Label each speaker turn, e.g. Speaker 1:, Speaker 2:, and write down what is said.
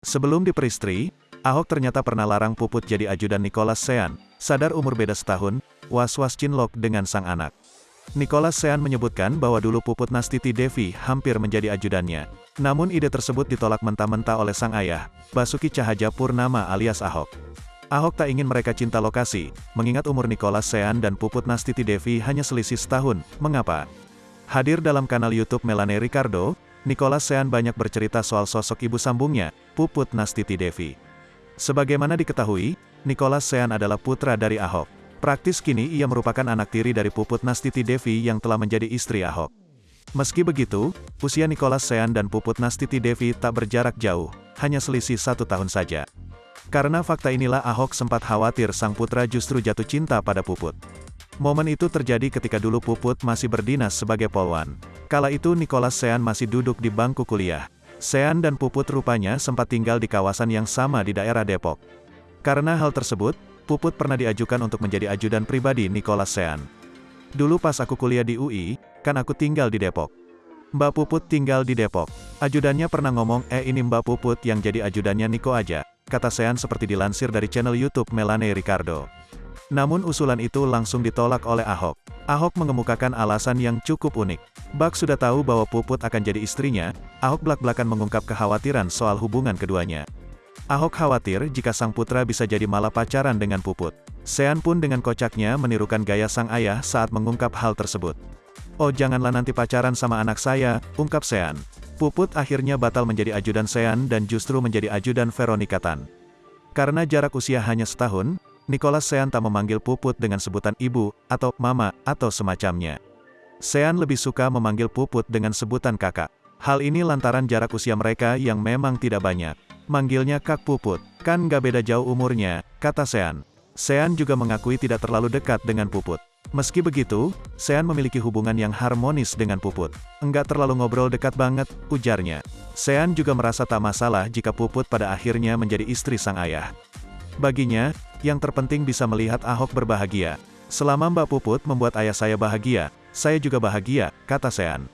Speaker 1: Sebelum diperistri, Ahok ternyata pernah larang Puput jadi ajudan Nicholas Sean. Sadar umur beda setahun, was-was cinlok dengan sang anak. Nicholas Sean menyebutkan bahwa dulu Puput Nastiti Devi hampir menjadi ajudannya. Namun ide tersebut ditolak mentah-mentah oleh sang ayah, Basuki Cahayapurnama alias Ahok. Ahok tak ingin mereka cinta lokasi, mengingat umur Nicholas Sean dan Puput Nastiti Devi hanya selisih setahun. Mengapa? Hadir dalam kanal YouTube Melanie Ricardo, Nicholas Sean banyak bercerita soal sosok ibu sambungnya, Puput Nastiti Devi. Sebagaimana diketahui, Nicholas Sean adalah putra dari Ahok. Praktis kini ia merupakan anak tiri dari Puput Nastiti Devi yang telah menjadi istri Ahok. Meski begitu, usia Nicholas Sean dan Puput Nastiti Devi tak berjarak jauh, hanya selisih 1 tahun saja. Karena fakta inilah Ahok sempat khawatir sang putra justru jatuh cinta pada Puput. Momen itu terjadi ketika dulu Puput masih berdinas sebagai polwan. Kala itu Nicholas Sean masih duduk di bangku kuliah. Sean dan Puput rupanya sempat tinggal di kawasan yang sama di daerah Depok. Karena hal tersebut, Puput pernah diajukan untuk menjadi ajudan pribadi Nicholas Sean. Dulu pas aku kuliah di UI, kan aku tinggal di Depok. Mbak Puput tinggal di Depok. Ajudannya pernah ngomong, ini Mbak Puput yang jadi ajudannya Niko aja, kata Sean seperti dilansir dari channel YouTube Melanie Ricardo. Namun usulan itu langsung ditolak oleh Ahok. Ahok mengemukakan alasan yang cukup unik. Bak sudah tahu bahwa Puput akan jadi istrinya, Ahok belak-belakan mengungkap kekhawatiran soal hubungan keduanya. Ahok khawatir jika sang putra bisa jadi malah pacaran dengan Puput. Sean pun dengan kocaknya menirukan gaya sang ayah saat mengungkap hal tersebut. Oh janganlah nanti pacaran sama anak saya, ungkap Sean. Puput akhirnya batal menjadi ajudan Sean dan justru menjadi ajudan Veronica Tan. Karena jarak usia hanya setahun, Nicholas Sean tak memanggil Puput dengan sebutan ibu, atau mama, atau semacamnya. Sean lebih suka memanggil Puput dengan sebutan kakak. Hal ini lantaran jarak usia mereka yang memang tidak banyak. Manggilnya Kak Puput, kan gak beda jauh umurnya, kata Sean. Sean juga mengakui tidak terlalu dekat dengan Puput. Meski begitu, Sean memiliki hubungan yang harmonis dengan Puput. Enggak terlalu ngobrol dekat banget, ujarnya. Sean juga merasa tak masalah jika Puput pada akhirnya menjadi istri sang ayah. Baginya, yang terpenting bisa melihat Ahok berbahagia. Selama Mbak Puput membuat ayah saya bahagia, saya juga bahagia, kata Sean.